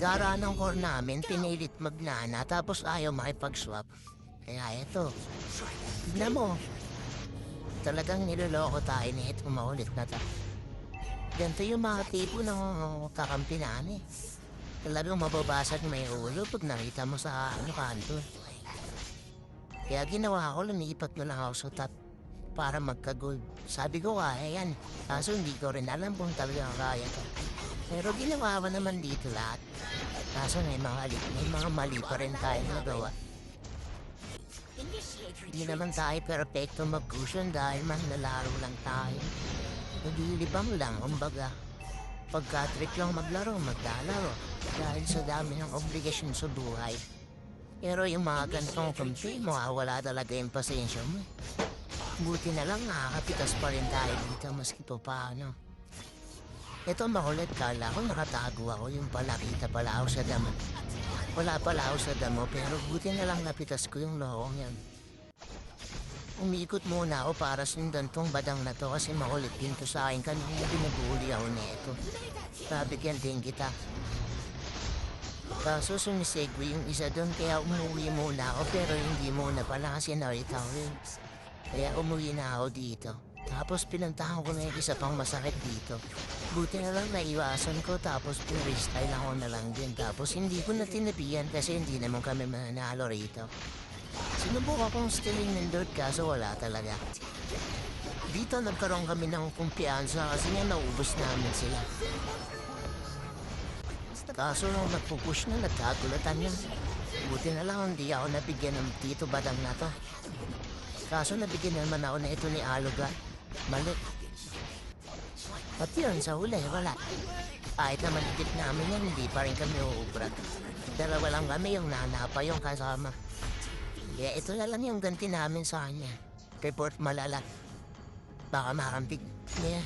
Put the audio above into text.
Gara ng core namin, pinilit magnana tapos ayaw makipag-swap. Kaya eto, tignan mo. Talagang niloloko tayo ni ito maulit na ta. Ganito yung mga tipo ng kakampi namin. Talagang mababasag may ulo pag nakita mo sa kanto. Kaya ginawa ko, lumipat na lang ako sa top para magka-gold. Sabi ko kaya yan, kaso hindi ko rin alam kung talagang kaya to. Pero ginawa ko naman dito lahat. Kaso may mga mali pa rin tayo nagawa. Hindi naman tayo perfecto mag-cushion dahil man nalaro lang tayo. Naglilibang lang, kumbaga. Pagka-trick lang maglaro, maglalaro. Dahil sa dami ng obligasyon sa buhay. Pero yung mga gantong kampi, mawawala talaga yung pasensya mo. Buti na lang nakakapitas pa rin tayo dito maski pa paano. Ito makulit, kala ko nakatago ako, yung pala kita pala ako sa damo. Wala pala ako sa damo pero buti na lang napitas ko yung lokong yan. Umiikot muna ako para sundan tong badang na to kasi makulit din to sa akin kanina binabuli ako nito. Babigyan din kita. Kaso sumisegue yung isa doon kaya umuwi muna ako pero hindi muna pala kasi nakita ko yun. Kaya umuwi na ako dito. Tapos pinuntahan ko na yung isa pang masakit dito. Buti na lang naiwasan ko tapos pinrestyle ako na lang din. Tapos hindi ko na tinapian kasi hindi naman kami mananalo rito. Sinubukan akong stealing ng dirt kaso wala talaga. Dito nagkaroon kami ng kumpiyansa kasi nga naubos namin sila. Kaso nung nagpupush na nagkagulatan niya. Buti na lang hindi ako nabigyan ng Tito Badang na to. Kaso nabigyan naman ako na ito ni Aluga. Mali. At yun, sa huli, wala. Kahit naman itip namin yan, hindi pa rin kami uubrat. Dalawa lang kami, yung nanapa yung kasama. Kaya ito na lang yung ganti namin sa kanya. Report malala. Baka makampig. Yeah.